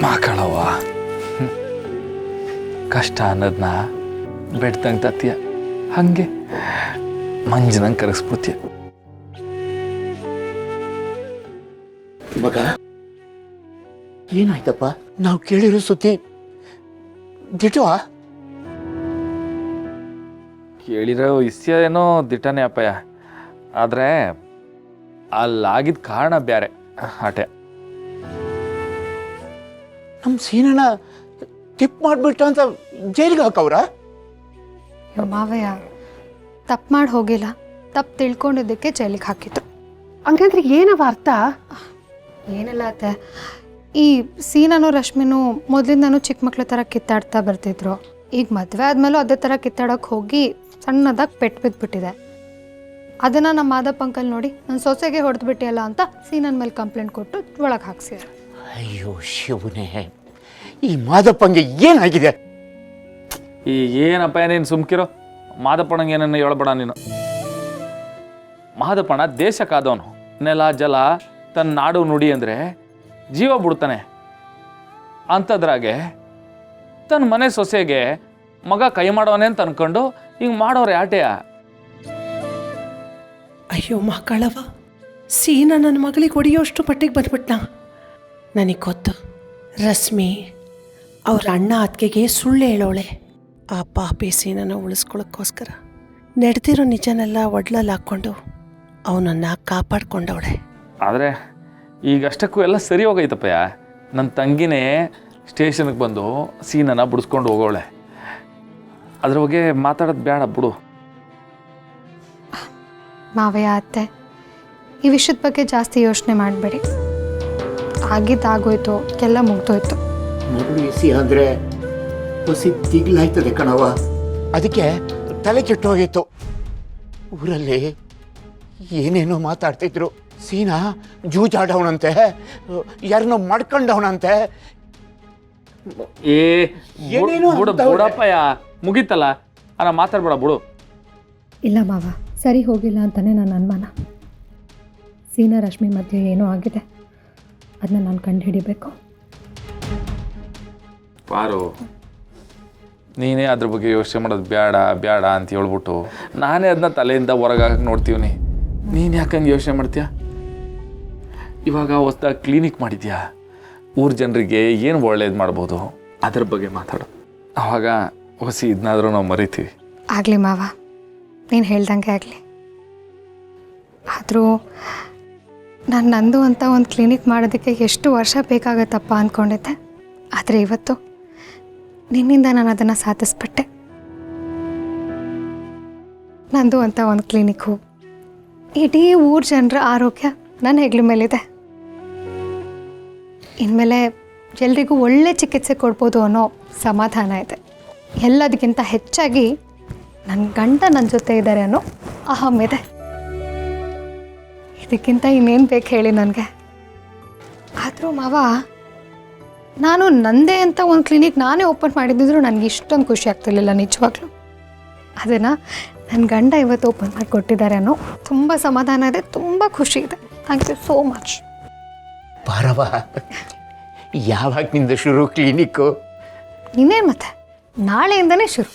ಮಾಕಳವ್ವ ಕಷ್ಟ ಅನ್ನೋದನ್ನ ಬೆಡ್ತಂಗೆ ತತ್ತೀಯ ಹಂಗೆ ಮಂಜಿನಂಗೆ ಕರಗಿಸ್ಬಿಡ್ತೀಯ. ಮಗ ಏನಾಯ್ತಪ್ಪ? ನಾವು ಕೇಳಿರೋ ಸುದ್ದಿ ದಿಟವಾ? ಕೇಳಿರೋ ವಿಷಯ ಏನೋ ದಿಟ್ಟನೇ ಅಪ್ಪಯ್ಯ, ಆದರೆ ಅಲ್ಲಾಗಿದ್ದ ಕಾರಣ ಬೇರೆ ಆಟೆ. ನಮ್ಮ ಸೀನಣ್ಣ ಟಿಪ್ ಮಾಡಿಬಿಟ್ಟ ಅಂತ ಜೈಲಿಗೆ ಹಾಕವ್ರ? ಮಾವಯ್ಯ ತಪ್ಪು ಮಾಡಿ ಹೋಗಿಲ್ಲ, ತಪ್ಪು ತಿಳ್ಕೊಂಡಿದ್ದಕ್ಕೆ ಜೈಲಿಗೆ ಹಾಕಿದ್ರು. ಹಂಗಂದ್ರೆ ಏನವ ಅರ್ಥ? ಏನಿಲ್ಲ ಅತ್ತೆ, ಈ ಸೀನನು ರಶ್ಮಿನೂ ಮೊದಲಿಂದನೂ ಚಿಕ್ಕ ಮಕ್ಳ ಥರ ಕಿತ್ತಾಡ್ತಾ ಬರ್ತಿದ್ರು. ಈಗ ಮದುವೆ ಆದಮೇಲೂ ಅದೇ ಥರ ಕಿತ್ತಾಡೋಕೆ ಹೋಗಿ ಸಣ್ಣದಾಗಿ ಪೆಟ್ಟು ಬಿದ್ದುಬಿಟ್ಟಿದೆ. ಅದನ್ನು ನಮ್ಮ ಮಾದಪ್ಪ ಅಂಕಲ್ ನೋಡಿ ನನ್ನ ಸೊಸೆಗೆ ಹೊಡೆದು ಬಿಟ್ಟಿಯಲ್ಲ ಅಂತ ಸೀನನ್ ಮೇಲೆ ಕಂಪ್ಲೇಂಟ್ ಕೊಟ್ಟು ಒಳಗೆ ಹಾಕ್ಸಿದ್ರು. ಅಯ್ಯೋ ಶಿವನೇ, ಈ ಮಾದಪ್ಪಂಗೆ ಏನಾಗಿದೆ? ಈ ಏನಪ್ಪ ನೀನು ಸುಮ್ಕಿರೋ, ಮಾದಪ್ಪಣಂಗೆ ಏನನ್ನ ಹೇಳ್ಬೇಡ ನೀನು. ಮಾದಪ್ಪಣ ದೇಶಕ್ಕಾದವನು, ನೆಲ ಜಲ ತನ್ನ ನಾಡು ನುಡಿ ಅಂದರೆ ಜೀವ ಬಿಡ್ತಾನೆ. ಅಂಥದ್ರಾಗೆ ತನ್ನ ಮನೆ ಸೊಸೆಗೆ ಮಗ ಕೈ ಮಾಡೋನೆ ಅಂತ ಅನ್ಕೊಂಡು ಹಿಂಗೆ ಮಾಡೋರು ಆಟೆಯ. ಅಯ್ಯೋ ಮಕ್ಕಳವ, ಸೀನಾ ನನ್ನ ಮಗಳಿಗೆ ಹೊಡೆಯೋಷ್ಟು ಪಟ್ಟಿಗೆ ಬಂದ್ಬಿಟ್ನಾ. ನನಗೆ ಗೊತ್ತು, ರಶ್ಮಿ ಅವ್ರ ಅಣ್ಣ ಅತ್ತಿಗೆಗೆ ಸುಳ್ಳು ಹೇಳೋಳೆ. ಆ ಪಾಪಿ ಸೀನನ ಉಳಿಸ್ಕೊಳ್ಳೋಕ್ಕೋಸ್ಕರ ನಡೆದಿರೋ ನಿಜನೆಲ್ಲ ಒಡ್ಲಲ್ಲಿ ಹಾಕ್ಕೊಂಡು ಅವನನ್ನು ಕಾಪಾಡ್ಕೊಂಡವಳೆ. ಆದರೆ ಈಗಷ್ಟಕ್ಕೂ ಎಲ್ಲ ಸರಿ ಹೋಗೈತಪ್ಪಯ್ಯ. ನನ್ನ ತಂಗಿನೇ ಸ್ಟೇಷನ್ಗೆ ಬಂದು ಸೀನನ್ನ ಬಿಡಿಸ್ಕೊಂಡು ಹೋಗೋಳೆ. ಅದ್ರ ಬಗ್ಗೆ ಮಾತಾಡೋದು ಬೇಡ ಬಿಡು. ಮಾವಯ್ಯ ಅತ್ತೆ, ಈ ವಿಷಯದ ಬಗ್ಗೆ ಜಾಸ್ತಿ ಯೋಚನೆ ಮಾಡಬೇಡಿ. ಆಗಿದ್ದಾಗೋಯ್ತು, ಎಲ್ಲ ಮುಗ್ದೋಯ್ತು. ಮಗಳು ಎಸಿ ಅಂದರೆ ಹೊಸಿ ದಿಗ್ಲಾಯ್ತದೆ ಕಣವ. ಅದಕ್ಕೆ ತಲೆ ಕೆಟ್ಟೋಗಿತ್ತು. ಊರಲ್ಲಿ ಏನೇನೋ ಮಾತಾಡ್ತಿದ್ರು. ಸೀನಾ ಜೂಜಾಡವನಂತೆ, ಯಾರನ್ನೋ ಮಾಡ್ಕೊಂಡವನಂತೆ. ಬಿಡಪ್ಪಯ್ಯ, ಮುಗೀತಲ್ಲ, ಅಲ್ಲ ಮಾತಾಡ್ಬೇಡ ಬಿಡು. ಇಲ್ಲ ಮಾವ, ಸರಿ ಹೋಗಿಲ್ಲ ಅಂತಲೇ ನನ್ನ ಅನುಮಾನ. ಸೀನಾ ರಶ್ಮಿ ಮಧ್ಯೆ ಏನೋ ಆಗಿದೆ, ಅದನ್ನ ನಾನು ಕಂಡು ಹಿಡಿಬೇಕು. ಪಾರು, ನೀನೇ ಅದ್ರ ಬಗ್ಗೆ ಯೋಚನೆ ಮಾಡೋದು ಬೇಡ ಬೇಡ ಅಂತ ಹೇಳ್ಬಿಟ್ಟು ನಾನೇ ಅದನ್ನ ತಲೆಯಿಂದ ಹೊರಗಾಕಿ ನೋಡ್ತೀವಿ. ನೀನು ಯಾಕಂಗೆ ಯೋಚನೆ ಮಾಡ್ತೀಯ? ಇವಾಗ ಹೊಸ್ದಾಗಿ ಕ್ಲಿನಿಕ್ ಮಾಡಿದ್ಯಾ, ಊರ ಜನರಿಗೆ ಏನು ಒಳ್ಳೇದು ಮಾಡ್ಬೋದು ಅದ್ರ ಬಗ್ಗೆ ಮಾತಾಡು. ಆವಾಗ ಹೊಸಿ ಇದನ್ನಾದರೂ ನಾವು ಮರಿತೀವಿ. ಆಗಲಿ ಮಾವ, ನೀನು ಹೇಳ್ದಂಗೆ ಆಗಲಿ. ಆದರೂ ನಾನು ನಂದು ಅಂತ ಒಂದು ಕ್ಲಿನಿಕ್ ಮಾಡೋದಕ್ಕೆ ಎಷ್ಟು ವರ್ಷ ಬೇಕಾಗತ್ತಪ್ಪ ಅಂದ್ಕೊಂಡಿದ್ದೆ. ಆದರೆ ಇವತ್ತು ನಿನ್ನಿಂದ ನಾನು ಅದನ್ನು ಸಾಧಿಸ್ಬಿಟ್ಟೆ. ನಂದು ಅಂತ ಒಂದು ಕ್ಲಿನಿಕ್ಕು, ಇಡೀ ಊರ ಜನರ ಆರೋಗ್ಯ ನನ್ನ ಹೆಗ್ಲ ಮೇಲಿದೆ. ಇನ್ಮೇಲೆ ಎಲ್ರಿಗೂ ಒಳ್ಳೆ ಚಿಕಿತ್ಸೆ ಕೊಡ್ಬೋದು ಅನ್ನೋ ಸಮಾಧಾನ ಇದೆ. ಎಲ್ಲದಕ್ಕಿಂತ ಹೆಚ್ಚಾಗಿ ನನ್ನ ಗಂಡ ನನ್ನ ಜೊತೆ ಇದ್ದಾರೆ ಅನ್ನೋ ಅಹಂ ಇದೆ. ಇದಕ್ಕಿಂತ ಇನ್ನೇನು ಬೇಕು ಹೇಳಿ ನನಗೆ? ಆದರೂ ಮಾವ, ನಾನು ನಂದೇ ಅಂತ ಒಂದು ಕ್ಲಿನಿಕ್ ನಾನೇ ಓಪನ್ ಮಾಡಿದ್ದಿದ್ರು ನನಗೆ ಇಷ್ಟೊಂದು ಖುಷಿ ಆಗ್ತಿರ್ಲಿಲ್ಲ ನಿಜವಾಗ್ಲೂ. ಅದನ್ನು ನನ್ನ ಗಂಡ ಇವತ್ತು ಓಪನ್ ಮಾಡಿ ಕೊಟ್ಟಿದ್ದಾರೆ ಅನ್ನೋ ತುಂಬ ಸಮಾಧಾನ ಇದೆ, ತುಂಬ ಖುಷಿ ಇದೆ. Thank you so much. ಪಾರವ, ಯಾವಾಗಿನಿಂದ ಶುರು ಕ್ಲಿನಿಕ್ಕು? ಇನ್ನೇನು ಮತ್ತೆ, ನಾಳೆಯಿಂದನೇ ಶುರು.